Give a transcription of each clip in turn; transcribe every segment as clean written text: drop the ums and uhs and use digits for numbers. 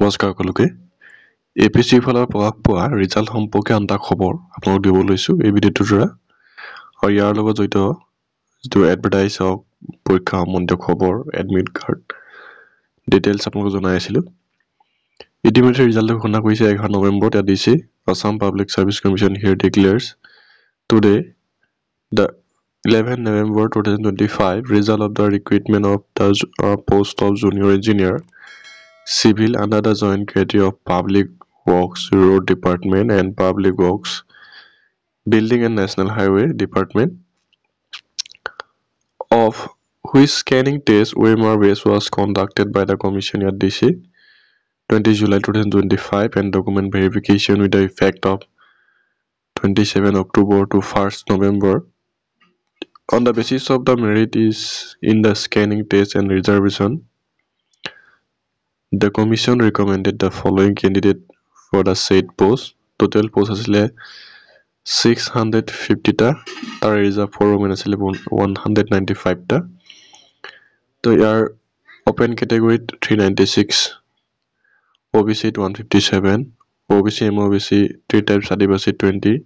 নমস্কাৰ সকলোকে এপিএছচি ফালৰ প্ৰকাশ পোৱা ৰিজাল্ট সম্পৰ্কে আনটা খবৰ আপোনালোক দিব লৈছো এই ভিডিঅ'টোৰ দ্বাৰা আৰু ইয়াৰ লগত জড়িত যিটো এডভাৰটাইজ হওক পৰীক্ষা সম্বন্ধীয় খবৰ এডমিট কাৰ্ড ডিটেইলছ আপোনালোক জনাই আছিলো ইতিমধ্যে ৰিজাল্ট ঘোষণা কৰিছে 11 নৱেম্বৰত ইয়াত দিছে Assam public service commission here declares today the 11 November 2025 result of the recruitment of the post of junior engineer civil under the joint category of public works road department and public works building and national highway department of which scanning test OMR base was conducted by the commission at DC 20 July 2025 and document verification with the effect of 27 October to 1st November on the basis of the merit is in the scanning test and reservation. The commission recommended the following candidate for the said post. Total post asile 650 ta tar reserve for women asile 195 ta. So your open category 396, OBC 157, OBC MOBC 3 types Adivasi 20,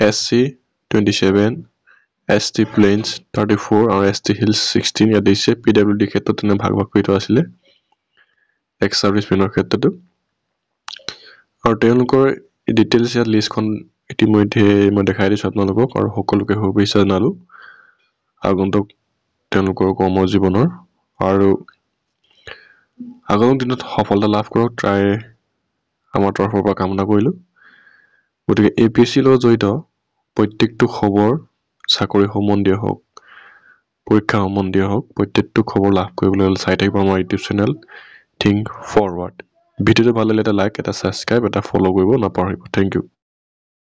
SC 27, ST plains 34 and ST hills 16 ya dise PWD khetrot tene bhag bhag kori to asile ex service men khetrot aru telukor details ya list kon itimodhe মই দেখাই দিছো আপোনালোকক আৰু সকলোকে শুভেচ্ছা জনালো আগন্তুক telukor কৰ্ম জীৱনৰ আৰু আগন্তুক দিনত সফলতা লাভ কৰক ট্ৰাই আমাৰ তৰফৰ পৰা কামনা কৰিলো গতিকে এপিএছচি লগত জড়িত প্ৰত্যেকটো খবৰ চাকৰি সম্বন্ধীয় হওক পৰীক্ষা সম্বন্ধীয় হওক প্ৰত্যেকটো খবৰ লাভ কৰিবলৈ চাই থাকিব আমাৰ ইউটিউব চেনেল থিংক ফৰৱাৰ্ড ভিডিঅ'টো ভাল লাগিলে এটা লাইক এটা সাবস্ক্ৰাইব এটা ফলো কৰিব নাপাহৰিব থ্যাংক ইউ